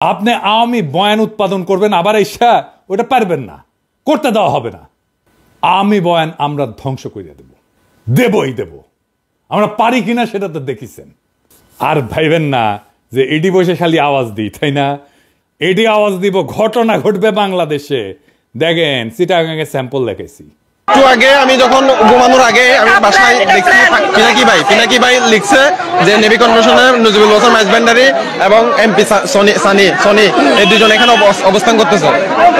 আপনি আওয়ামী বয়ান উৎপাদন করবেন, আবার এসে ওটা পারবেন না, করতে দেওয়া হবে না। আওয়ামী বয়ান আমরা ধ্বংস করে দেবই দেব। আমরা পারি কিনা সেটা তো দেখিছেন। আর ভাইবেন না যে এডি বসে খালি আওয়াজ দিই, তাই না? এডি আওয়াজ দিব, ঘটনা ঘটবে বাংলাদেশে। দেখেন চিটাগাঙে স্যাম্পল দেখেছি। একটু আগে আমি যখন ঘুমানোর আগে আমি বাসায় দেখছি পিনাকি ভাই লিখছে যে নেভি কনভেনশনের নজিবুল হোসেন মাইজভান্ডারি এবং এমপি সনি এই দুজন এখানে অবস্থান করতেছে।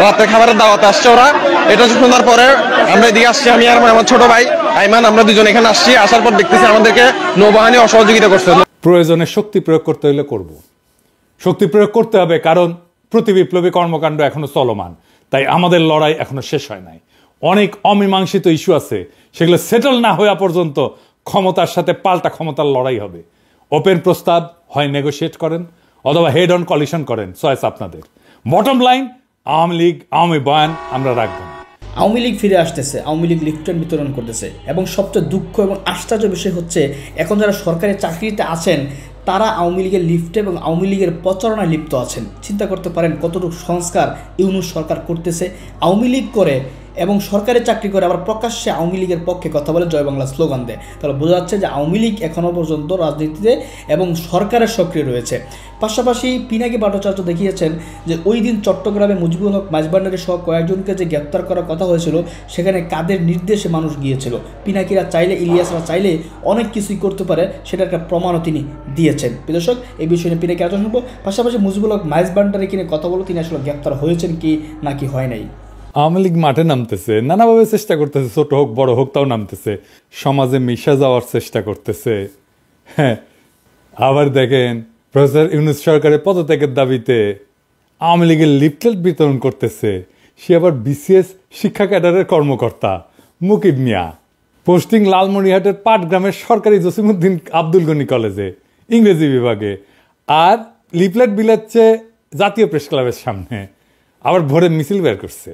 রাতের খাবারের দাওয়াতে আসছে ওরা। এটা শোনার পরে আমরা এদিকে আসছি, আমি আর আমার ছোট ভাই আইমান, আমরা দুজন এখানে আসছি। আসার পর দেখতেছি আমাদেরকে নৌবাহিনী অসহযোগিতা করছে। প্রয়োজনে শক্তি প্রয়োগ করতে হলে করব, শক্তি প্রয়োগ করতে হবে, কারণ প্রতি বিপ্লবী কর্মকাণ্ড এখনো চলমান। তাই আমাদের লড়াই এখনো শেষ হয় নাই। অনেক অমীমাংসিত ইস্যু আছে, সেগুলো সেটেল না হওয়া পর্যন্ত ক্ষমতার সাথে পাল্টা ক্ষমতার লড়াই হবে। ওপেন প্রস্তাব হয় নেগোশিয়েট করেন অথবা হেড অন কলিশন করেন, চয়েস আপনাদের। বটম লাইন, আওয়ামী লীগ আওয়ামী বয়ান আমরা রাখবো না। আওয়ামী লীগ ফিরে আসতেছে, আওয়ামী লীগ লিফটেন বিতরণ করতেছে, এবং সবচেয়ে দুঃখ এবং আশ্চর্য বিষয় হচ্ছে এখন যারা সরকারি চাকরিতে আছেন তারা আওয়ামী লীগের লিফটে এবং আওয়ামী লীগের প্রচারণায় লিপ্ত আছেন। চিন্তা করতে পারেন কতটুকু সংস্কার ইউনূস সরকার করতেছে। আওয়ামী লীগ করে এবং সরকারি চাকরি করে আবার প্রকাশ্যে আওয়ামী লীগের পক্ষে কথা বলে জয় বাংলা স্লোগান দেয়। তাহলে বোঝা যাচ্ছে যে আওয়ামী লীগ এখনও পর্যন্ত রাজনীতিতে এবং সরকারের সক্রিয় রয়েছে। পাশাপাশি পিনাকি ভট্টাচার্য দেখিয়েছেন যে ওই দিন চট্টগ্রামে মুজিবুল হক মাইজভান্ডারি সহ কয়েকজনকে যে গ্রেপ্তার করার কথা হয়েছিল সেখানে কাদের নির্দেশে মানুষ গিয়েছিল। পিনাকিরা চাইলে, ইলিয়াসরা চাইলে অনেক কিছুই করতে পারে, সেটার একটা প্রমাণও তিনি দিয়েছেন। দর্শক, এই বিষয়ে নিয়ে পিনাকি আলোচনা করব। পাশাপাশি মুজিবুল হক মাইজভান্ডারি কিনে কথা বলো, তিনি আসলে গ্রেপ্তার হয়েছেন কি নাকি হয় নাই। আওয়ামী লীগ মাঠে নামতেছে, নানাভাবে চেষ্টা করতেছে, ছোট হোক বড় হোক তাও নামতেছে, সমাজে মিশা যাওয়ার চেষ্টা করতেছে। হ্যাঁ, আবার দেখেন প্রফেসর ইউনূস সরকারের পদত্যাগের দাবিতে আওয়ামী লীগের লিফলেট বিতরণ করতেছে। সে আবার বিসিএস শিক্ষা ক্যাডারের কর্মকর্তা মুকিব মিয়া, পোস্টিং লালমনিরহাটের পাটগ্রামের সরকারি জসিমউদ্দিন আব্দুল গনি কলেজে ইংরেজি বিভাগে, আর লিফলেট বিলাচ্ছে জাতীয় প্রেস ক্লাবের সামনে। আবার ভোরে মিছিল বের করছে।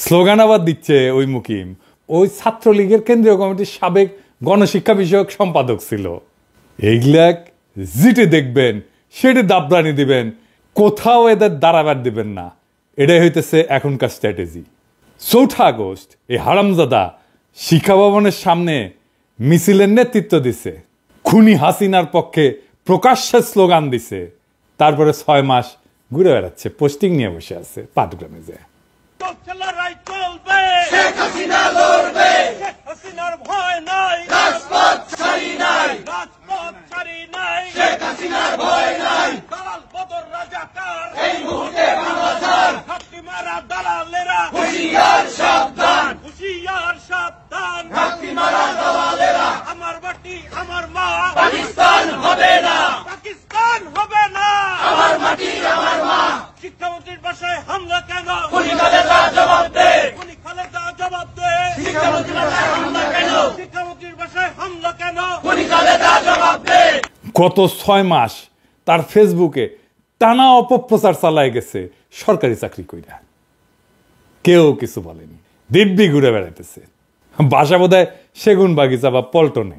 স্লোগান আবার দিচ্ছে ওই মুকিম, ওই ছাত্রলীগের কেন্দ্রীয় কমিটির সাবেক গণশিক্ষা বিষয়ক সম্পাদক ছিল। এইগুলা যেটি দেখবেন সেটি দাবরানি দিবেন, কোথাও এদের দাঁড়াবার দিবেন না। এটাই হইতেছে এখনকার স্ট্র্যাটেজি। 4 আগস্ট এই হারামজাদা শিক্ষা ভবনের সামনে মিছিলের নেতৃত্ব দিছে, খুনি হাসিনার পক্ষে প্রকাশ্যে স্লোগান দিছে। তারপরে 6 মাস ঘুরে বেড়াচ্ছে, পোস্টিং নিয়ে বসে আছে পাটগ্রামে যে। আমার মাটি আমার মা, পাকিস্তান হবে না, পাকিস্তান হবে না, আমার মাটি আমার মা। শিক্ষামন্ত্রীর বাসায় হামলা কেন? খুনি খালেদা জবাব দে, খুনি খালেদা জবাব দে। শিক্ষামন্ত্রীর বাসায় হামলা কেন? শিক্ষামন্ত্রীর বাসায় হামলা কেন? খুনি খালেদা জবাব দে। গত 6 মাস তার ফেসবুকে টানা অপপ্রচার চালায় গেছে সরকারি চাকরি কইরা। কেউ কিছু বলেনি, দিব্যি ঘুরে বেড়াইতেছে। বাসা বোধহয় সেগুন বাগিচা বা পল্টনে।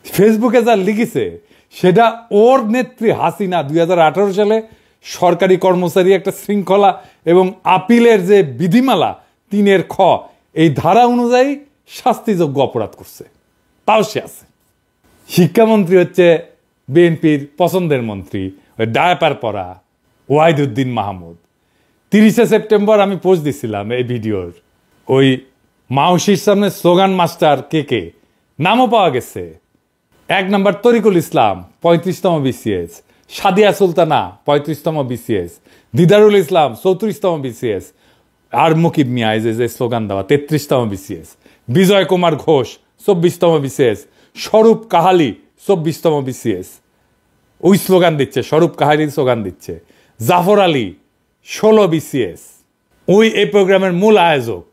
ফেসবুকে যা লিখেছে সেটা ওর নেত্রী হাসিনা 2018 সালে সরকারি কর্মচারী একটা শৃঙ্খলা এবং আপিলের যে বিধিমালা 3 খ এই ধারা অনুযায়ী শাস্তিযোগ্য অপরাধ করছে, তাও সে আছে। শিক্ষামন্ত্রী হচ্ছে বিএনপির পছন্দের মন্ত্রী, ওই ডায়াপার পরা ওয়াহিদুদ্দিন মাহমুদ। 30 সেপ্টেম্বর আমি পোস্ট দিছিলাম এই ভিডিওর। ওই মাউসির সামনে স্লোগান মাস্টার কে নামও পাওয়া গেছে। 1 নম্বর তরিকুল ইসলাম 35তম বিসিএস, সাদিয়া সুলতানা 35তম বিসিএস, দিদারুল ইসলাম 34তম বিসিএস, আর মুকিব মিয়া যে স্লোগান দেওয়া 33তম বিসিএস, বিজয় কুমার ঘোষ 24তম বিসিএস, স্বরূপ কাহালি 24তম বিসিএস। ওই স্লোগান দিচ্ছে, স্বরূপ কাহালির স্লোগান দিচ্ছে। জাফর আলী 16 বিসিএস। ওই এই প্রোগ্রামের মূল আয়োজক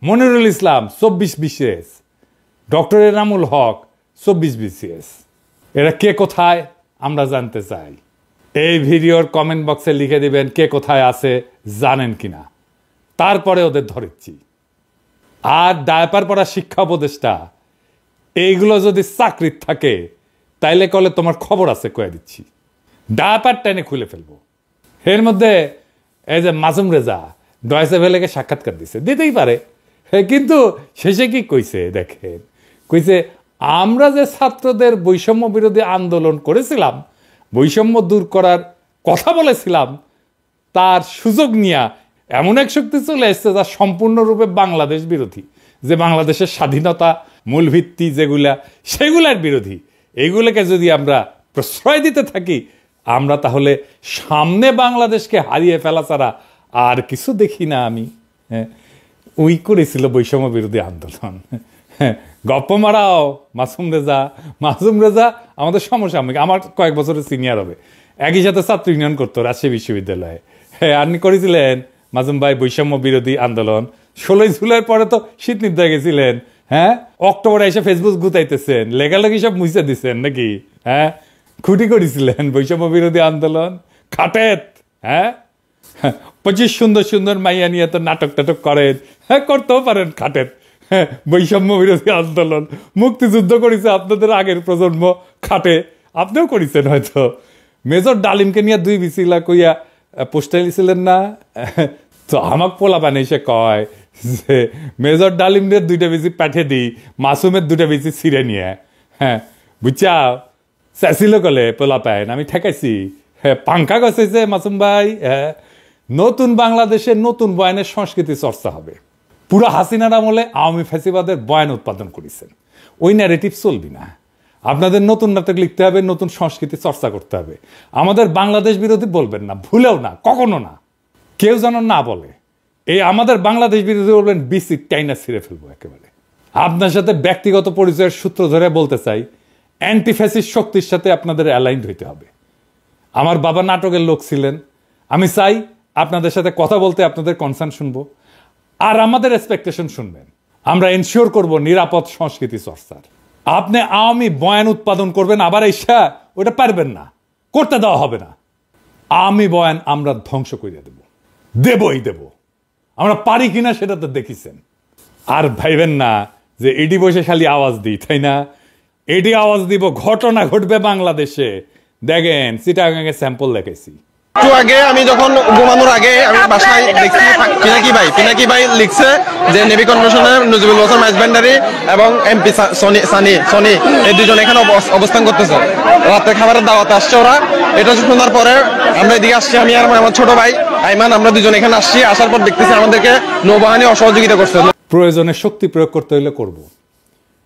মনিরুল ইসলাম 24 BCS, doctor Enamul Haque 24 BCS. এরা কে কোথায় আমরা জানতে চাই। এই ভিডিওর কমেন্ট বক্সে লিখে দিবেন কে কোথায় আছে জানেন কিনা, তারপরে ওদের ধরেছি। আর ডায়াপার পড়া শিক্ষা উপদেষ্টা এইগুলো যদি চাকরির থাকে তাইলে কলে তোমার খবর আছে কয়ে দিচ্ছি, ডায়াপার টেনে খুলে ফেলবো। এর মধ্যে এই যে মাসুম রেজা ডয়েসে ভেলেকে সাক্ষাৎকার দিতেই পারে, কিন্তু শেষে কি কইছে দেখেন, কইছে আমরা যে ছাত্রদের বৈষম্য বিরোধী আন্দোলন করেছিলাম, বৈষম্য দূর করার কথা বলেছিলাম, তার সুযোগ নিয়ে এমন এক শক্তি চলে এসছে যা সম্পূর্ণরূপে বাংলাদেশ বিরোধী, যে বাংলাদেশের স্বাধীনতা মূল ভিত্তি যেগুলা সেগুলার বিরোধী। এইগুলোকে যদি আমরা প্রশ্রয় দিতে থাকি আমরা তাহলে সামনে বাংলাদেশকে হারিয়ে ফেলা ছাড়া আর কিছু দেখি না আমি। ওই করেছিল বৈষম্য বিরোধী আন্দোলন। গপ্প মারাও মাসুম রেজা আমাদের সমসাময়িক, আমার কয়েক বছরের সিনিয়র হবে, একই সাথে ছাত্র ইউনিয়ন করতো রাজশাহী বিশ্ববিদ্যালয়ে। আপনি করেছিলেন মাসুম ভাই বৈষম্য বিরোধী আন্দোলন। 16 জুলাই পরে তো শীত নিদ্রায় গেছিলেন, অক্টোবরে এসে ফেসবুক গুতাইতেছেন, লেখালেখি সব মুছে দিচ্ছেন নাকি? খুঁটি করেছিলেন বৈষম্য বিরোধী আন্দোলন খাটেত। 25 সুন্দর সুন্দর মাইয়া নিয়ে তো নাটক টাটক করেন, করতেও পারেন খাটেত। বৈষম্য বিরোধী আন্দোলন মুক্তিযুদ্ধ করেছে আপনাদের আগের প্রজন্ম খাটে, আপনিও করেছেন হয়তো। মেজর ডালিমকে নিয়ে 2 বিচিলা কইয়া পোস্টার লিছিলেন না? তো আমাকে পোলা বানিয়েছে কয় যে মেজর ডালিমের 2টা বিচি পাঠিয়ে দিই, মাসুমের 2টা বিচি ছিঁড়ে নিয়ে। বুঝছা চাইছিল কলে পোলা পায় আমি ঠেকাইছি। পাঙ্খা গছেছে মাসুম ভাই। নতুন বাংলাদেশে নতুন বয়ানের সংস্কৃতি চর্চা হবে। পুরো হাসিনার আমলে আওয়ামী ফ্যাসিবাদের বয়ান উৎপাদন করেছেন, ওই ন্যারেটিভ চলবি না। আপনাদের নতুন নাটক লিখতে হবে, নতুন সংস্কৃতি চর্চা করতে হবে। আমাদের বাংলাদেশ বিরোধী বলবেন না, ভুলেও না, কখনো না, কেউ যেন না বলে। এই আমাদের বাংলাদেশ বিরোধী বলবেন বিসি টাইনা ছিঁড়ে ফেলবো একেবারে। আপনার সাথে ব্যক্তিগত পরিচয়ের সূত্র ধরে বলতে চাই, অ্যান্টি ফ্যাসিস্ট শক্তির সাথে আপনাদের অ্যালাইন্ড হইতে হবে। আমার বাবা নাটকের লোক ছিলেন, আমি চাই আপনাদের সাথে কথা বলতে আপনাদের কনসার্ন শুনবো, আর আমাদের এক্সপেকটেশন শুনবেন। আমরা এনশিওর করব নিরাপদ সংস্কৃতি চর্চার। আপনি আওয়ামী বয়ান উৎপাদন করবেন, আবার এসা ওটা পারবেন না, করতে দেওয়া হবে না। আওয়ামী বয়ান আমরা ধ্বংস করে দেবই দেব। আমরা পারি কিনা সেটা তো দেখিছেন। আর ভাইবেন না যে এডি বসে খালি আওয়াজ দিই, তাই না? এডি আওয়াজ দিব, ঘটনা ঘটবে বাংলাদেশে। দেখেন চিটাগাঙে স্যাম্পল দেখাইছি। একটু আগে আমি যখন ঘুমানোর আগে আমি বাসায় দেখছি পিনাকি ভাই লিখছে যে নেভি কনভেনশনে নজিবুল হোসেন মাইজভান্ডারি এবং এমপি সনি এই 2জন এখানে অবস্থান করতেছে। রাতে খাবারের দাওয়াতে আসছে ওরা। এটা শোনার পরে আমরা এদিকে আসছি, আমি আর আমার ছোট ভাই আইমান, আমরা 2জন এখানে আসছি। আসার পর দেখতেছি আমাদেরকে নৌবাহিনী অসহযোগিতা করছে। প্রয়োজনে শক্তি প্রয়োগ করতে হলে করব,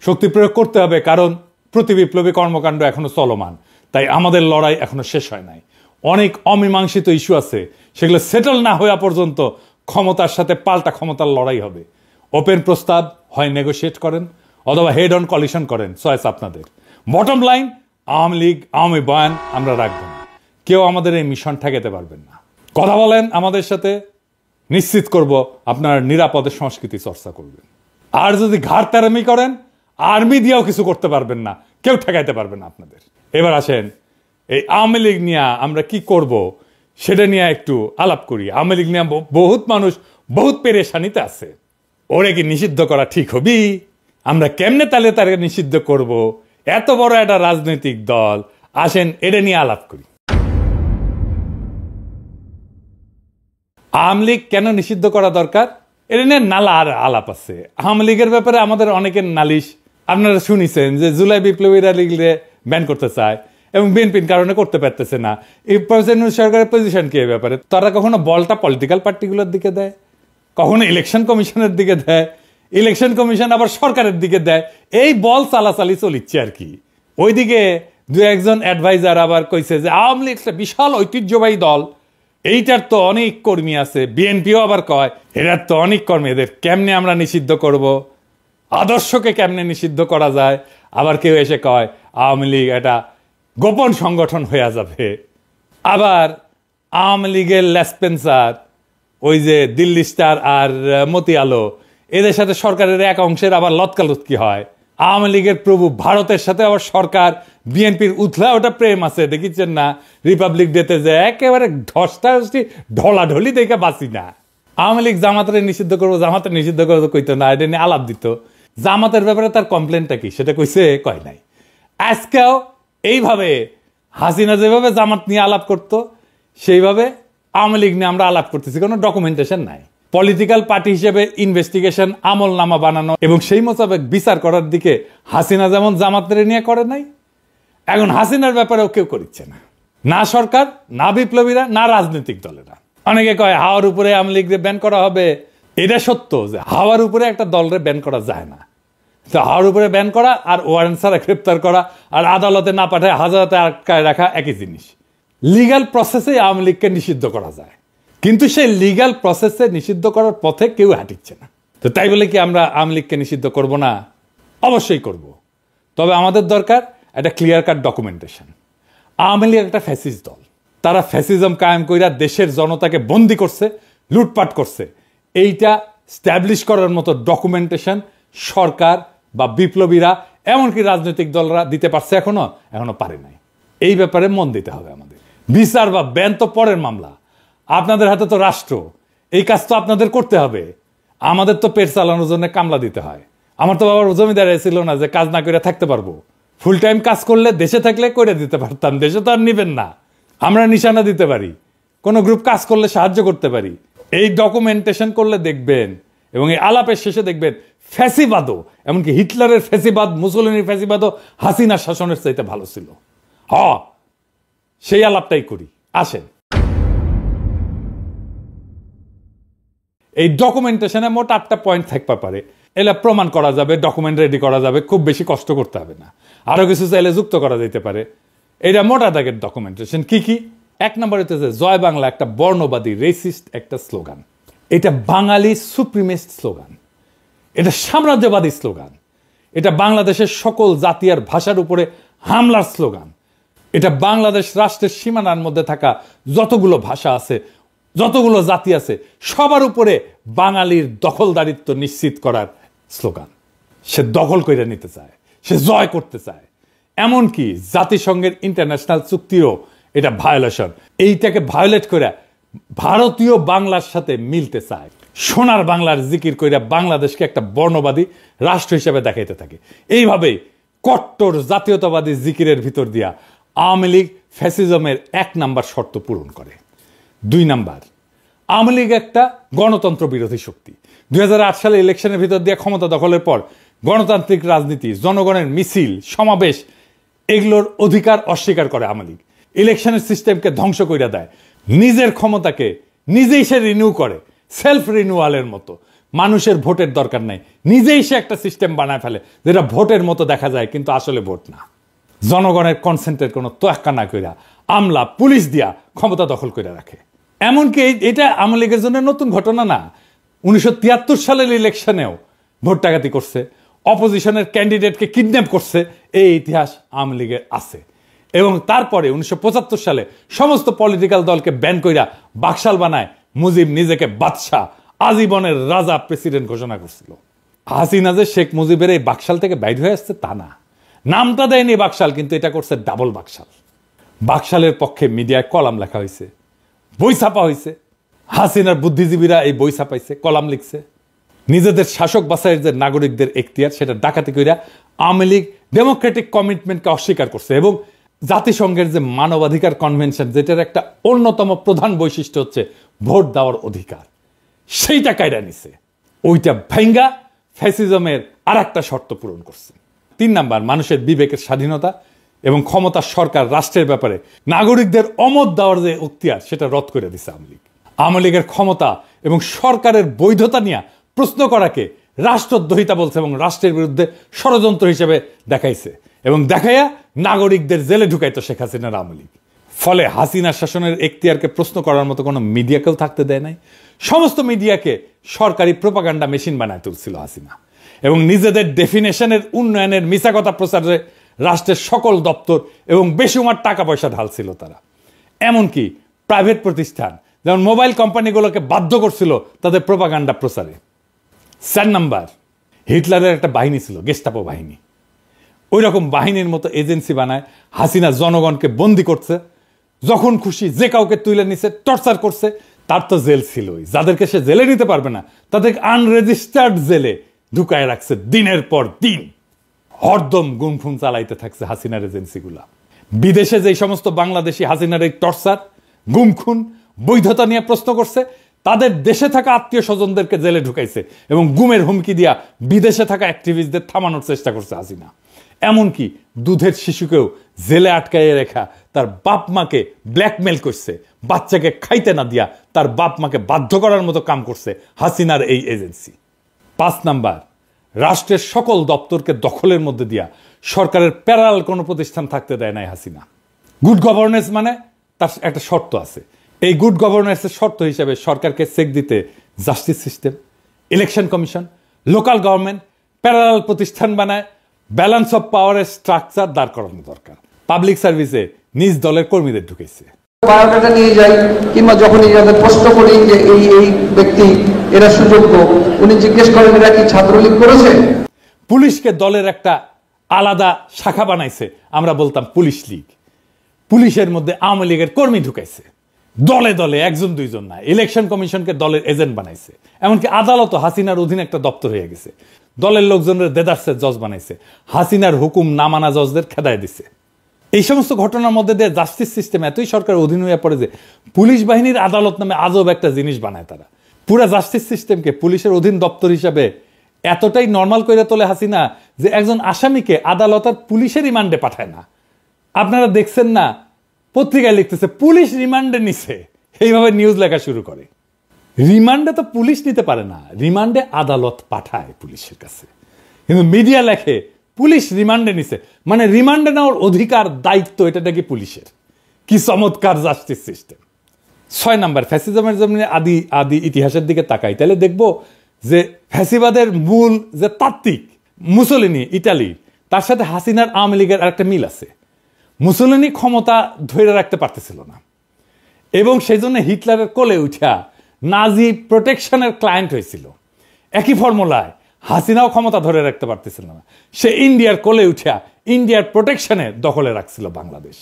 শক্তি প্রয়োগ করতে হবে, কারণ প্রতি বিপ্লবী কর্মকাণ্ড এখনো চলমান। তাই আমাদের লড়াই এখনো শেষ হয় নাই। অনেক অমীমাংসিত ইস্যু আছে, সেগুলো সেটেল না হওয়া পর্যন্ত ক্ষমতার সাথে পাল্টা ক্ষমতার লড়াই হবে। ওপেন প্রস্তাব হয় নেগোশিয়েট করেন অথবা হেড অন কলিশন করেন, চয়েস আপনাদের। বটম লাইন, আওয়ামী লীগ আওয়ামী বয়ান আমরা রাখবো না। কেউ আমাদের এই মিশন ঠেকাতে পারবেন না। কথা বলেন আমাদের সাথে, নিশ্চিত করব আপনার নিরাপদে সংস্কৃতি চর্চা করবেন। আর যদি ঘাড়তারামি করেন, আর্মি দিয়েও কিছু করতে পারবেন না, কেউ ঠেকাইতে পারবেন না আপনাদের। এবার আসেন এই আওয়ামী লীগ নিয়ে আমরা কি করব সেটা নিয়ে একটু আলাপ করি। আওয়ামী লীগ নিয়ে বহুত মানুষ বহুত পেরেশানিতে আছে। ওরে কি নিষিদ্ধ করা ঠিক হবি? আমরা কেমনে তাহলে তাকে নিষিদ্ধ করব? এত বড় একটা রাজনৈতিক দল, আসেন এটা নিয়ে আলাপ করি। আওয়ামী লীগ কেন নিষিদ্ধ করা দরকার এটা নিয়ে নালা আর আলাপ আছে। আওয়ামী লীগের ব্যাপারে আমাদের অনেকের নালিশ আপনারা শুনিছেন যে জুলাই বিপ্লবীরা লীগরে ব্যান করতে চায় এবং বিএনপির কারণে করতে পারতেছে না। এই সরকারের পজিশন কি ব্যাপারে? তারা কখনো বলটা পলিটিক্যাল পার্টিগুলোর দিকে দেয়, কখনো ইলেকশন কমিশনের দিকে দেয়, ইলেকশন কমিশন আবার সরকারের দিকে দেয়। এই বল চালাচালি চলিচ্ছে আর কি। ওইদিকে 2-1জন অ্যাডভাইজার আবার কইছে যে আওয়ামী লীগ একটা বিশাল ঐতিহ্যবাহী দল, এইটার তো অনেক কর্মী আছে। বিএনপিও আবার কয় এটার তো অনেক কর্মী, এদের কেমনে আমরা নিষিদ্ধ করব, আদর্শকে কেমনে নিষিদ্ধ করা যায়। আবার কেউ এসে কয় আওয়ামী লীগ এটা গোপন সংগঠন হয়ে যাবে। আবার আওয়ামী লীগের লেসপেন্সার, ওই যে দিল্লি স্টার আর মতি আলো, এদের সাথে সরকারের এক অংশের আবার লতকালুতকি হয়। আওয়ামী লীগের প্রভু ভারতের সাথে আবার সরকার বিএনপির উথলা ওটা প্রেম আছে, দেখিচ্ছেন না রিপাবলিক ডেতে যে একেবারে ঢসটা ঢলাঢলি দেখে বাঁচি না। আওয়ামী লীগ জামাতের নিষিদ্ধ করবো, জামাতের নিষিদ্ধ করবো কইতো না, এটা নিয়ে আলাপ দিত। জামাতের ব্যাপারে তার কমপ্লেনটা কি সেটা কইছে, কয় নাই। আজকেও এইভাবে হাসিনা যেভাবে জামাত নিয়ে আলাপ করতো সেইভাবে আওয়ামী লীগ নিয়ে আমরা আলাপ করতেছি, কোনো ডকুমেন্টেশন নাই। পলিটিক্যাল পার্টি হিসেবে ইনভেস্টিগেশন, আমল নামা বানানো এবং সেই মোতাবেক বিচার করার দিকে হাসিনা যেমন জামাতের নিয়ে করে নাই, এখন হাসিনার ব্যাপারেও কেউ করছে না, না সরকার, না বিপ্লবীরা, না রাজনৈতিক দলেরা। অনেকে কয় হাওয়ার উপরে আওয়ামী লীগকে ব্যান করা হবে। এটা সত্য যে হাওয়ার উপরে একটা দলরে ব্যান করা যায় না। তো হাওয়ার উপরে ব্যান করা আর ওয়ারেন্ট ছাড়া গ্রেপ্তার করা আর আদালতে না পাঠায় হাজারাতে আটকায় রাখা একই জিনিস। লিগ্যাল প্রসেসে আওয়ামী লীগকে নিষিদ্ধ করা যায়, কিন্তু সেই লিগ্যাল প্রসেসে নিষিদ্ধ করার পথে কেউ হাঁটিচ্ছে না। তো তাই বলে কি আমরা আওয়ামী লীগকে নিষিদ্ধ করব না? অবশ্যই করব। তবে আমাদের দরকার একটা clear cut documentation. Awami League একটা ফ্যাসিস্ট দল, তারা ফ্যাসিজম কায়েম কইরা দেশের জনতাকে বন্দি করছে, লুটপাট করছে। এইটা স্ট্যাবলিশ করার মতো ডকুমেন্টেশন সরকার বা বিপ্লবীরা এমনকি রাজনৈতিক দলরা দিতে পারছে এখনো পারে নাই। এই ব্যাপারে মন দিতে হবে আমাদের। বিচার বা ব্যান তো পরের মামলা, আপনাদের হাতে তো রাষ্ট্র, এই কাজ তো আপনাদের করতে হবে। আমাদের তো পেট চালানোর জন্য কামলা দিতে হয়। আমার তো বাবার জমিদার ছিল না যে কাজ না করে থাকতে পারবো। ফুল টাইম কাজ করলে দেশে থাকলে করে দিতে পারতাম, দেশে তো আর নিবেন না। আমরা নিশানা দিতে পারি, কোনো গ্রুপ কাজ করলে সাহায্য করতে পারি। এই ডকুমেন্টেশন করলে দেখবেন এবং এই আলাপের শেষে দেখবেন ফ্যাসিবাদও, এমনকি হিটলারের ফ্যাসিবাদ, মুসলিনের ফ্যাসিবাদও হাসিনার শাসনের চাইতে ভালো ছিল। সেই আলাপটাই করি, আসেন। এই ডকুমেন্টেশনে মোট 8টা পয়েন্ট থাকতে পারে। এলা প্রমাণ করা যাবে, ডকুমেন্ট রেডি করা যাবে, খুব বেশি কষ্ট করতে হবে না। আরো কিছু চাইলে যুক্ত করা যেতে পারে। এটা মোটা দাগের ডকুমেন্টেশন। কি কি? 1 নম্বরে হচ্ছে জয় বাংলা একটা বর্ণবাদী রেসিস্ট একটা স্লোগান। এটা বাঙালি সুপ্রিমেস্ট স্লোগান, এটা সাম্রাজ্যবাদী স্লোগান, এটা বাংলাদেশের সকল জাতি আর ভাষার উপরে হামলার স্লোগান। এটা বাংলাদেশ রাষ্ট্রের সীমানার মধ্যে থাকা যতগুলো ভাষা আছে, যতগুলো জাতি আছে, সবার উপরে বাঙালির দখলদারিত্ব নিশ্চিত করার স্লোগান। সে দখল করে নিতে চায়, সে জয় করতে চায়। এমনকি জাতিসংঘের ইন্টারন্যাশনাল চুক্তিও এটা ভায়োলেশন। এইটাকে ভায়োলেট করে ভারতীয় বাংলার সাথে মিলতে চায়। সোনার বাংলার জিকির কইরা বাংলাদেশকে একটা বর্ণবাদী রাষ্ট্র হিসেবে দেখাইতে থাকে। এইভাবে কট্টর জাতীয়তাবাদী জিকিরের ভিতর দিয়া আওয়ামী লীগ ফ্যাসিজমের 1 নাম্বার শর্ত পূরণ করে। 2 নাম্বার, আওয়ামী লীগ একটা গণতন্ত্র বিরোধী শক্তি। 2008 সালে ইলেকশনের ভিতর দিয়ে ক্ষমতা দখলের পর গণতান্ত্রিক রাজনীতি, জনগণের মিছিল, সমাবেশ, এগুলোর অধিকার অস্বীকার করে আওয়ামী লীগ। ইলেকশনের সিস্টেমকে ধ্বংস করে দেয়। নিজের ক্ষমতাকে নিজেই সে রিনিউ করে, সেলফ রিনিউয়ালের মতো। মানুষের ভোটের দরকার নাই, নিজেই সে একটা সিস্টেম বানায় ফেলে যেটা ভোটের মতো দেখা যায় কিন্তু আসলে ভোট না। জনগণের কনসেন্টের কোনো তোয়াক্কা না কইরা আমলা পুলিশ দিয়া ক্ষমতা দখল করে রাখে। এমনকি এটা আওয়ামী লীগের জন্য নতুন ঘটনা না। 1973 সালের ইলেকশনেও ভোট ডাকাতি করছে, অপোজিশনের ক্যান্ডিডেটকে কিডন্যাপ করছে, এই ইতিহাস আওয়ামী লীগের আছে। এবং তারপরে 1975 সালে সমস্ত পলিটিক্যাল দলকে ব্যান কইরা বাকশাল বানায় মুজিব নিজেকে বাদশাহ, আজীবনের রাজা, প্রেসিডেন্ট ঘোষণা করছিল। হাসিনা যে শেখ মুজিবের এই বাকশাল থেকে বাইর হয়ে আসছে তা না, নামটা দেয়নি বাকশাল, কিন্তু এটা করছে ডাবল বাকশাল। বাকশালের পক্ষে মিডিয়ায় কলাম লেখা হয়েছে, বই ছাপা হয়েছে। হাসিনার বুদ্ধিজীবীরা এই বই ছাপাইছে, কলাম লিখছে। নিজেদের শাসক বাছাইয়ের যে নাগরিকদের এখতিয়ার, সেটা ডাকাতি কইরা আওয়ামী লীগ ডেমোক্রেটিক কমিটমেন্টকে অস্বীকার করছে। এবং জাতিসংঘের যে মানবাধিকার কনভেনশন, যেটার একটা অন্যতম প্রধান বৈশিষ্ট্য হচ্ছে ভোট দেওয়ার অধিকার, সেইটা কায়রা নিছে। ওইটা ভাঙ্গা ফ্যাসিজমের আর একটা শর্ত পূরণ করছে। 3 নাম্বার, মানুষের বিবেকের স্বাধীনতা এবং ক্ষমতা সরকার রাষ্ট্রের ব্যাপারে নাগরিকদের অমত দেওয়ার যে এখতিয়ার, সেটা রদ করে দিছে আওয়ামী লীগ। আওয়ামী লীগের ক্ষমতা এবং সরকারের বৈধতা নিয়ে প্রশ্ন করাকে রাষ্ট্রদ্রোহিতা বলছে এবং রাষ্ট্রের বিরুদ্ধে ষড়যন্ত্র হিসেবে দেখাইছে এবং দেখাইয়া নাগরিকদের জেলে ঢুকাইতো শেখ হাসিনার আওয়ামী লীগ। ফলে হাসিনার শাসনের এখতিয়ারকে প্রশ্ন করার মতো কোনো মিডিয়াকেও থাকতে দেয় নাই। সমস্ত মিডিয়াকে সরকারি প্রোপাগান্ডা মেশিন বানায় তুলছিল হাসিনা এবং নিজেদের ডেফিনেশনের উন্নয়নের মিছা কথা প্রচারে রাষ্ট্রের সকল দপ্তর এবং বেসুমার টাকা পয়সা ঢালছিল তারা। এমনকি প্রাইভেট প্রতিষ্ঠান যেমন মোবাইল কোম্পানিগুলোকে বাধ্য করছিল তাদের প্রোপাগান্ডা প্রচারে। 4 নাম্বার, হিটলারের একটা বাহিনী ছিল, গেস্টাপো বাহিনী। ওই রকম বাহিনীর মতো এজেন্সি বানায় হাসিনা জনগণকে বন্দি করছে, যখন খুশি যে কাউকে তুলে নিছে, টর্চার করছে, তার তো জেল ছিলই, যাদেরকে সে জেলে নিতে পারবে না তাদেরকে আনরেজিস্টার্ড জেলে ঢুকায় রাখছে দিনের পর দিন। হরদম গুমফুম চালাইতে থাকছে হাসিনার এজেন্সিগুলা। বিদেশে যে সমস্ত বাংলাদেশি হাসিনার এই টর্চার, গুমখুন, বৈধতা নিয়ে প্রশ্ন করছে, তাদের দেশে থাকা আত্মীয় স্বজনদেরকে জেলে ঢুকাইছে এবং গুমের হুমকি দিয়া বিদেশে থাকা অ্যাক্টিভিস্টদের থামানোর চেষ্টা করছে হাসিনা। এমনকি দুধের শিশুকেও জেলে আটকাইয়ে রেখা তার বাপ মাকে ব্ল্যাকমেল করছে, বাচ্চাকে খাইতে না দিয়া তার বাপ মাকে বাধ্য করার মতো কাম করছে হাসিনার এই এজেন্সি। 5 নাম্বার, রাষ্ট্রের সকল দপ্তরকে দখলের মধ্যে দিয়া সরকারের প্যারাল কোনো প্রতিষ্ঠান থাকতে দেয় নাই হাসিনা। গুড গভর্নেন্স মানে তার একটা শর্ত আছে। এই গুড গভর্নেন্সের শর্ত হিসেবে সরকারকে চেক দিতে justice system, election commission, local government parallel প্রতিষ্ঠান বানায় ব্যালেন্স অফ পাওয়ারের স্ট্রাকচার দাঁড় করানো দরকার। পাবলিক সার্ভিসে নিজ দলের কর্মীদের ঢুকেছে। বায়োডাটা নিয়ে যাই কিংবা যখনই যাদের প্রশ্ন করি যে এই ব্যক্তি এরা সুযোগ্য, উনি জিজ্ঞেস করেন এরা কি ছাত্রলীগ করেছে। পুলিশকে দলের একটা আলাদা শাখা বানাইছে, আমরা বলতাম পুলিশ লীগ। পুলিশের মধ্যে আওয়ামী লীগের কর্মী ঢুকাইছে দলে দলে, একজন দুইজন না। ইলেকশন কমিশনকে দলের এজেন্ট বানাইছে। এমনকি আদালত হাসিনার অধীনে একটা দপ্তর হয়ে গেছে। দলের লোকজনের দেদার্সের জজ বানাইছে, হাসিনার হুকুম না মানা জজদের খেদায় দিছে। এই সমস্ত ঘটনার মধ্যে দিয়ে জাস্টিস সিস্টেম এতই সরকার অধীন হয়ে পড়ে যে পুলিশ বাহিনীর আদালত নামে আজব একটা জিনিস বানায় তারা। পুরা জাস্টিস সিস্টেমকে পুলিশের অধীন দপ্তর হিসাবে এতটাই নর্মাল করে তোলে হাসিনা যে একজন আসামিকে আদালত আর পুলিশের রিমান্ডে পাঠায় না। আপনারা দেখছেন না, পত্রিকায় লিখতেছে পুলিশ রিমান্ডে নিছে, এইভাবে নিউজ লেখা শুরু করে। রিমান্ডে তো পুলিশ নিতে পারে না, রিমান্ডে আদালত পাঠায় পুলিশের কাছে। কিন্তু মিডিয়া লেখে পুলিশ রিমান্ডে নিছে, মানে রিমান্ডে নেওয়ার অধিকার দায়িত্ব এটা নাকি পুলিশের। কি চমৎকার জাস্টিস সিস্টেম। 6 নাম্বার, ফ্যাসিজমের জন্য আদি ইতিহাসের দিকে তাকাই, তাহলে দেখবো যে ফ্যাসিবাদের মূল যে তাত্ত্বিক মুসোলিনি ইটালি, তার সাথে হাসিনার আওয়ামী লীগের আরেকটা মিল আছে। মুসোলিনি ক্ষমতা ধরে রাখতে পারতেছিল না এবং সেই জন্য হিটলারের কোলে উঠা নাজি প্রোটেকশনের ক্লায়েন্ট হয়েছিল। একই ফর্মুলায় হাসিনাও ক্ষমতা ধরে রাখতে পারতেছিল না, সে ইন্ডিয়ার কোলে উঠা ইন্ডিয়ার প্রোটেকশনে দখলে রাখছিল বাংলাদেশ।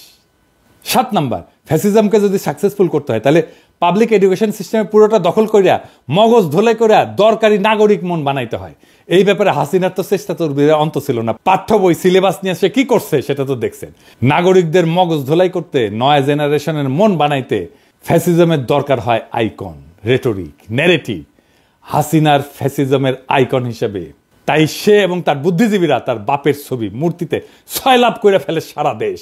7 নাম্বার, ফ্যাসিজমকে যদি সাকসেসফুল করতে হয় তাহলে পাবলিক এডুকেশন সিস্টেমে পুরোটা দখল করিয়া মগজ ধোলাই করিয়া দরকারি নাগরিক মন বানাইতে হয়। এই ব্যাপারে হাসিনার তো চেষ্টা তোর অন্ত ছিল না। পাঠ্য বই সিলেবাস নিয়ে সে কি করছে সেটা তো দেখছেন। নাগরিকদের মগজ ধোলাই করতে, নয়া জেনারেশনের মন বানাইতে ফ্যাসিজমের দরকার হয় আইকন, রেটরিক, ন্যারেটিভ। হাসিনার ফ্যাসিজমের আইকন হিসেবে তাই সে এবং তার বুদ্ধিজীবীরা তার বাপের ছবি মূর্তিতে সয়লাভ করে ফেলে সারা দেশ।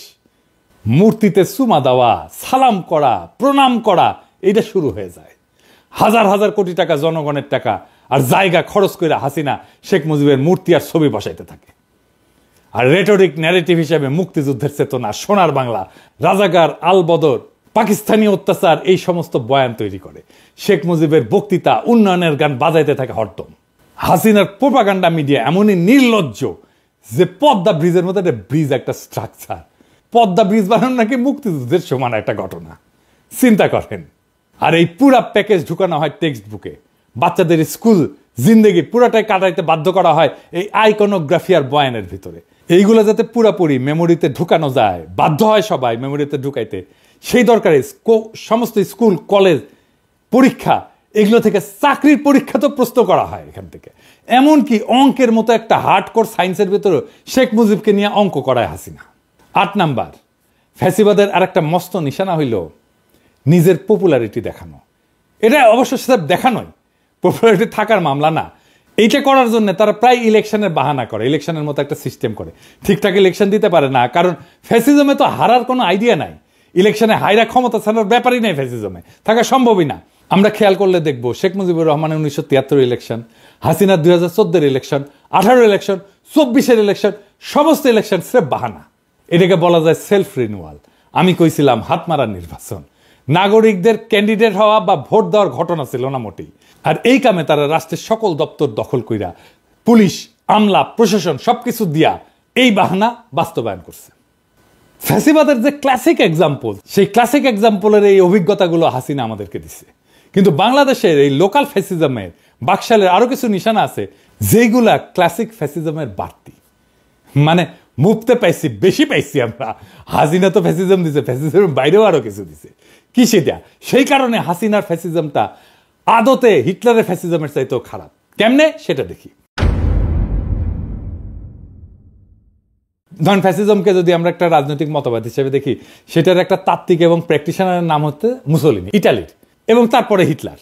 মূর্তিতে চুমা দেওয়া, সালাম করা, প্রণাম করা, এটা শুরু হয়ে যায়। হাজার হাজার কোটি টাকা জনগণের টাকা আর জায়গা খরচ করে হাসিনা শেখ মুজিবের মূর্তি আর ছবি বসাইতে থাকে। আর রেটরিক ন্যারেটিভ হিসেবে মুক্তিযুদ্ধের চেতনা, সোনার বাংলা, রাজাকার, আলবদর, পাকিস্তানি অত্যাচার, এই সমস্ত বয়ান তৈরি করে। শেখ মুজিবের বক্তৃতা, উন্নয়নের গান বাজাইতে থাকে হরদম। হাসিনার প্রোপাগান্ডা মিডিয়া এমনই নির্লজ্জ যে পদ্মা ব্রিজের মতো একটা ব্রিজ, একটা স্ট্রাকচার, পদ্মা ব্রিজ বানানো নাকি মুক্তিযুদ্ধের সমান একটা ঘটনা, চিন্তা করেন। আর এই পুরা প্যাকেজ ঢুকানো হয় টেক্সট বুকে। বাচ্চাদের স্কুল জিন্দেগি পুরাটাই কাটাইতে বাধ্য করা হয় এই আইকনোগ্রাফি আর বয়ানের ভিতরে। এইগুলো যাতে পুরাপুরি মেমোরিতে ঢুকানো যায়, বাধ্য হয় সবাই মেমোরিতে ঢুকাইতে, সেই দরকারে সমস্ত স্কুল, কলেজ, পরীক্ষা, এগুলো থেকে চাকরির পরীক্ষা তো প্রশ্ন করা হয় এখান থেকে। এমনকি অঙ্কের মতো একটা হার্ডকোর সায়েন্সের ভিতরে শেখ মুজিবকে নিয়ে অঙ্ক করায় হাসিনা। 8 নাম্বার, ফ্যাসিবাদের আর একটা মস্ত নিশানা হইল নিজের পপুলারিটি দেখানো। এটা অবশ্য সেটা দেখানোই, পপুলারিটি থাকার মামলা না। এইটা করার জন্য তারা প্রায় ইলেকশনের বাহানা করে, ইলেকশনের মতো একটা সিস্টেম করে। ঠিকঠাক ইলেকশন দিতে পারে না, কারণ ফ্যাসিজমে তো হারার কোনো আইডিয়া নাই। ইলেকশনে হাইরা ক্ষমতা ছাড়ার ব্যাপারই নেই, ফ্যাসিজমে থাকা সম্ভবই না। আমরা খেয়াল করলে দেখব শেখ মুজিবুর রহমানের 1973 ইলেকশন, হাসিনার 2014 ইলেকশন, 18 ইলেকশন, 24 ইলেকশন, সমস্ত ইলেকশন স্রেফ বাহানা। এটাকে বলা যায় সেলফ রিনিউয়াল। আমি কইছিলাম হাত মারার নির্বাচন। নাগরিকদের ক্যান্ডিডেট হওয়া বা ভোট দেওয়ার ঘটনা ছিল না মোটেই। আর এই কামে তারা রাষ্ট্রের সকল দপ্তর দখল কইরা পুলিশ, আমলা, প্রশাসন সবকিছু দিয়া এই বাহানা বাস্তবায়ন করছে। ফ্যাসিবাদের যে ক্লাসিক এক্সাম্পল, সেই ক্লাসিক এক্সাম্পলের এই অভিজ্ঞতাগুলো হাসিনা আমাদেরকে দিছে। কিন্তু বাংলাদেশের এই লোকাল ফ্যাসিজমের বাকশালের আরো কিছু নিশানা আছে যেগুলা ক্লাসিক ফ্যাসিজমের বাড়তি। মানে মুফতে পাইছি, বেশি পাইছি আমরা। হাসিনা তো ফ্যাসিজম দিছে, ফ্যাসিজমের বাইরেও আরো কিছু দিছে। কি সেটা? সেই কারণে হাসিনার ফ্যাসিজমটা আদতে হিটলারের ফ্যাসিজমের চাইতেও খারাপ। কেমনে সেটা দেখি। ধরেন ফ্যাসিজমকে যদি আমরা একটা রাজনৈতিক মতবাদ হিসেবে দেখি, সেটার একটা তাত্ত্বিক এবং প্র্যাকটিশনারের নাম হচ্ছে মুসোলিনি, ইটালির, এবং তারপরে হিটলার।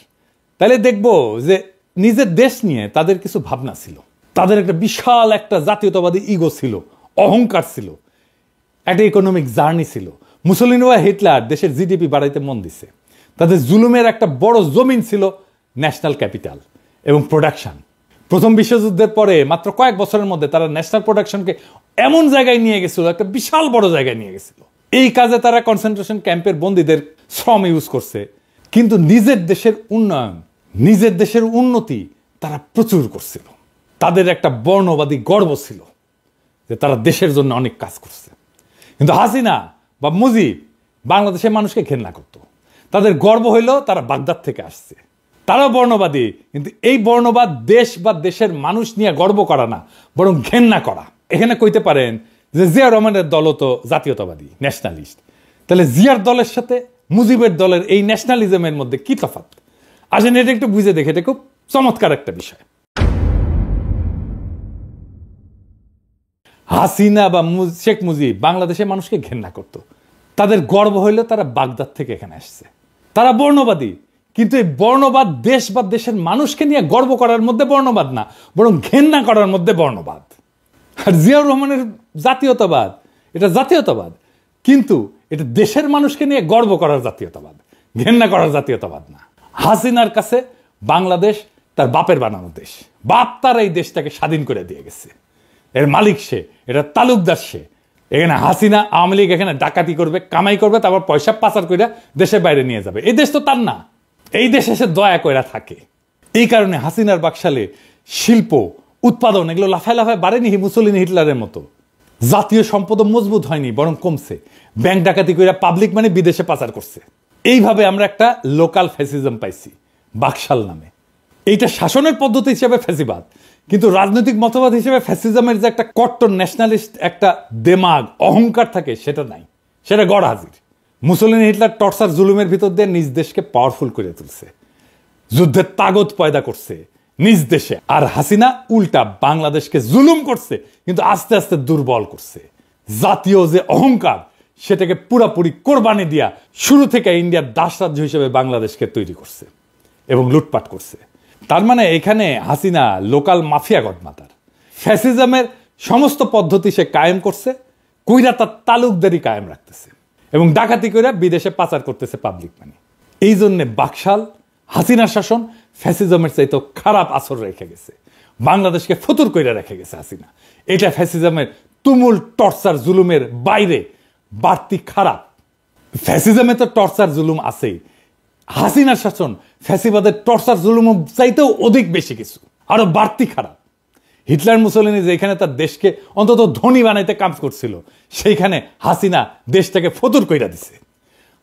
তাহলে দেখবো যে নিজের দেশ নিয়ে তাদের কিছু ভাবনা ছিল, তাদের একটা বিশাল একটা জাতীয়তাবাদী ইগো ছিল, অহংকার ছিল, একটা ইকোনমিক জার্নি ছিল। মুসোলিনি বা হিটলার দেশের জিডিপি বাড়াইতে মন দিছে। তাদের জুলুমের একটা বড় জমিন ছিল ন্যাশনাল ক্যাপিটাল এবং প্রোডাকশন। প্রথম বিশ্বযুদ্ধের পরে মাত্র কয়েক বছরের মধ্যে তারা ন্যাশনাল প্রোডাকশনকে এমন জায়গায় নিয়ে গেছিল, একটা বিশাল বড় জায়গায় নিয়ে গেছিল। এই কাজে তারা কনসেন্ট্রেশন ক্যাম্পের বন্দীদের শ্রম ইউজ করছে, কিন্তু নিজের দেশের উন্নয়ন, নিজের দেশের উন্নতি তারা প্রচুর করছিল। তাদের একটা বর্ণবাদী গর্ব ছিল যে তারা দেশের জন্য অনেক কাজ করছে। কিন্তু হাসিনা বা মুজিব বাংলাদেশের মানুষকে ঘেন্না করত। তাদের গর্ব হইল তারা বাগদাদ থেকে আসছে। তারাও বর্ণবাদী, কিন্তু এই বর্ণবাদ দেশ বা দেশের মানুষ নিয়ে গর্ব করা না, বরং ঘেন্না করা। এখানে কইতে পারেন যে জিয়া রহমানের দলও তো জাতীয়তাবাদী, ন্যাশনালিস্ট। তাহলে জিয়ার দলের সাথে মুজিবের দলের এই ন্যাশনালিজমের মধ্যে কি তফাৎ? আসেন এটা একটু বুঝে দেখে, এটা খুব চমৎকার একটা বিষয়। হাসিনা বা শেখ মুজিব বাংলাদেশের মানুষকে ঘেন্না করত। তাদের গর্ব হইল তারা বাগদাদ থেকে এখানে আসছে। তারা বর্ণবাদী, কিন্তু এই বর্ণবাদ দেশ বা দেশের মানুষকে নিয়ে গর্ব করার মধ্যে বর্ণবাদ না, বরং ঘেন্না করার মধ্যে বর্ণবাদ। আর জিয়াউর রহমানের জাতীয়তাবাদ, এটা জাতীয়তাবাদ, কিন্তু এটা দেশের মানুষকে নিয়ে গর্ব করার জাতীয়তাবাদ, ঘেন্না করার জাতীয়তাবাদ না। হাসিনার কাছে বাংলাদেশ তার বাপের বানানো দেশ। বাপ তার এই দেশটাকে স্বাধীন করে দিয়ে গেছে। এর মালিক সে, এটা তালুকদার সে। এখানে হাসিনা আওয়ামী লীগ এখানে ডাকাতি করবে, কামাই করবে, তারপর পয়সা পাচার করে দেশের বাইরে নিয়ে যাবে। এই দেশ তো তার না, এই দেশে সে দয়া কইরা থাকে। এই কারণে হাসিনার বাকশালে শিল্প উৎপাদন এগুলো লাফায় লাফায় বাড়েনি মুসোলিনি হিটলারের মতো। জাতীয় সম্পদ মজবুত হয়নি, বরং কমছে। ব্যাংক ডাকাতি কইরা পাবলিক মানে বিদেশে পাচার করছে। এইভাবে আমরা একটা লোকাল ফ্যাসিজম পাইছি বাকশাল নামে। এইটা শাসনের পদ্ধতি হিসেবে ফ্যাসিবাদ, কিন্তু রাজনৈতিক মতবাদ হিসেবে ফ্যাসিজমের যে একটা কট্টর ন্যাশনালিস্ট একটা দেমাগ, অহংকার থাকে, সেটা নাই, সেটা গড় হাজির। মুসোলিনি হিটলার টর্চার জুলুমের ভিতর দিয়ে নিজ দেশকে পাওয়ারফুল করে তুলছে, যুদ্ধের তাগত পয়দা করছে নিজ দেশে। আর হাসিনা উল্টা বাংলাদেশকে জুলুম করছে, কিন্তু আস্তে আস্তে দুর্বল করছে। জাতীয় যে অহংকার, সেটাকে পুরাপুরি কোরবানি দিয়া শুরু থেকে ইন্ডিয়ার দাস রাজ্য হিসেবে বাংলাদেশকে তৈরি করছে এবং লুটপাট করছে। তার মানে এখানে হাসিনা লোকাল মাফিয়া গডমাতার। ফ্যাসিজমের সমস্ত পদ্ধতি সে কায়েম করছে, কইরা তার তালুকদারি কায়েম রাখতেছে এবং ডাকাতি কইরা বিদেশে পাচার করতেছে পাবলিক মানি। এই জন্যে বাকশাল হাসিনার শাসন ফ্যাসিজমের চাইতে খারাপ আসর রেখে গেছে, বাংলাদেশকে ফতুর কইরা রেখে গেছে হাসিনা। এটা ফ্যাসিজমের তুমুল টর্চার জুলুমের বাইরে বাড়তি খারাপ। ফ্যাসিজমে তো টর্চার জুলুম আছেই, হাসিনার শাসন ফ্যাসিবাদের টর্চার জুলুম চাইতেও অধিক বেশি কিছু, আরো বাড়তি খারাপ। হিটলার মুসোলিনি যেখানে তার দেশকে অন্তত ধনী বানাইতে কাজ করছিল, সেইখানে হাসিনা দেশটাকে ফতুর কইরা দিছে।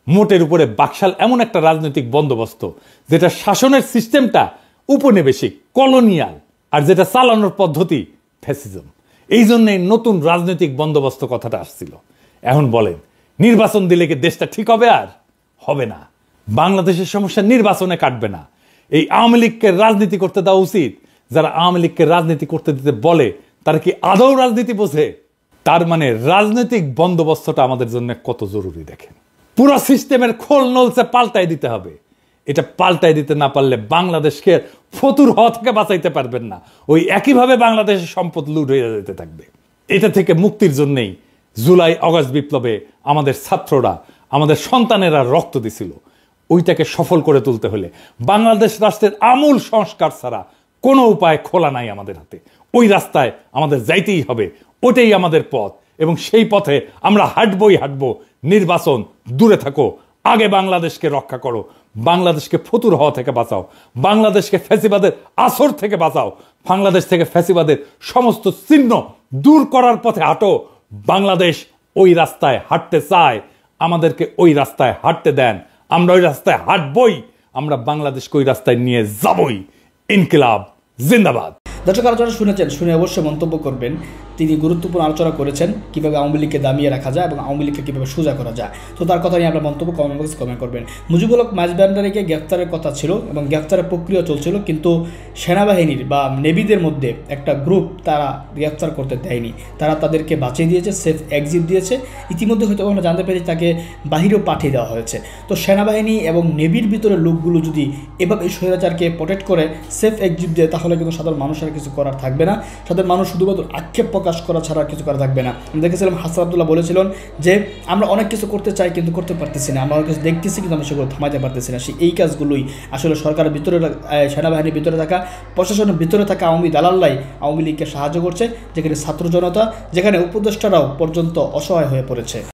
মোটের উপরে বাকশাল এমন একটা রাজনৈতিক বন্দোবস্ত যেটা শাসনের সিস্টেমটা উপনিবেশিক কলোনিয়াল, আর যেটা চালানোর পদ্ধতি ফ্যাসিজম। এই জন্যই নতুন রাজনৈতিক বন্দোবস্ত কথাটা আসছিল। এখন বলেন, নির্বাচন দিলে কি দেশটা ঠিক হবে? আর হবে না। বাংলাদেশের সমস্যা নির্বাচনে কাটবে না। এই আওয়ামী লীগকে রাজনীতি করতে দেওয়া উচিত। যারা আওয়ামী লীগকে রাজনীতি করতে দিতে বলে, তারা কি আদৌ রাজনীতি বোঝে? তার মানে রাজনৈতিক বন্দোবস্তটা আমাদের জন্য কত জরুরি দেখেন। পুরো সিস্টেমের খোল নলসে পাল্টাই দিতে হবে। এটা পাল্টাই দিতে না পারলে বাংলাদেশকে ফতুর হওয়া থেকে বাঁচাইতে পারবেন না। ওই একইভাবে বাংলাদেশের সম্পদ লুট হয়ে যেতে থাকবে। এটা থেকে মুক্তির জন্যই জুলাই আগস্ট বিপ্লবে আমাদের ছাত্ররা, আমাদের সন্তানেরা রক্ত দিছিল। ওইটাকে সফল করে তুলতে হলে বাংলাদেশ রাষ্ট্রের আমূল সংস্কার ছাড়া কোনো উপায় খোলা নাই আমাদের হাতে। ওই রাস্তায় আমাদের যাইতেই হবে, ওটাই আমাদের পথ এবং সেই পথে আমরা হাঁটবই হাঁটবো। নির্বাচন দূরে থাকো, আগে বাংলাদেশকে রক্ষা করো, বাংলাদেশকে ফতুর হওয়া থেকে বাঁচাও, বাংলাদেশকে ফ্যাসিবাদের আসর থেকে বাঁচাও, বাংলাদেশ থেকে ফ্যাসিবাদের সমস্ত চিহ্ন দূর করার পথে হাঁটো। বাংলাদেশ ওই রাস্তায় হাঁটতে চায়, আমাদেরকে ওই রাস্তায় হাঁটতে দেন। আমরা ওই রাস্তায় হাঁটবই, আমরা বাংলাদেশকে ওই রাস্তায় নিয়ে যাবই। ইনকিলাব জিন্দাবাদ। দর্শক, আলোচনা শুনেছেন, শুনে অবশ্যই মন্তব্য করবেন। তিনি গুরুত্বপূর্ণ আলোচনা করেছেন কীভাবে আওয়ামী লীগকে দামিয়ে রাখা যায় এবং আওয়ামী লীগকে কীভাবে সোজা করা যায়। তো তার কথা নিয়ে আপনার মন্তব্য কমেন্ট বক্সে কমেন্ট করবেন। মুজিবুল হক মাঝভান্ডারীকে গ্রেফতারের কথা ছিল এবং গ্রেফতারের প্রক্রিয়া চলছিল, কিন্তু সেনাবাহিনীর বা নেভিদের মধ্যে একটা গ্রুপ তারা গ্রেফতার করতে দেয়নি, তারা তাদেরকে বাঁচিয়ে দিয়েছে, সেফ এক্সিট দিয়েছে। ইতিমধ্যে হয়তো আমরা জানতে পেরেছি তাকে বাহিরেও পাঠিয়ে দেওয়া হয়েছে। তো সেনাবাহিনী এবং নেভির ভিতরে লোকগুলো যদি এভাবে স্বৈরাচারকে প্রোটেক্ট করে সেফ এক্সিট দেয়, তাহলে কিন্তু সাধারণ মানুষের কিছু করার থাকবে না। সাধারণ মানুষ শুধুমাত্র আক্ষেপ প্রকাশ করা ছাড়া কিছু করা থাকবে না। আমি দেখেছিলাম হাসান আব্দুল্লাহ বলেছিলেন যে আমরা অনেক কিছু করতে চাই কিন্তু করতে পারতেছি না, আমরা অনেক কিছু দেখতেছি কিন্তু আমরা সেগুলো থামাতে পারতেছি না। এই কাজগুলোই আসলে সরকারের ভিতরে, সেনাবাহিনীর ভিতরে থাকা, প্রশাসনের ভিতরে থাকা আওয়ামী দালাল্লাই আওয়ামী লীগকে সাহায্য করছে, যেখানে ছাত্র জনতা, যেখানে উপদেষ্টারাও পর্যন্ত অসহায় হয়ে পড়েছে।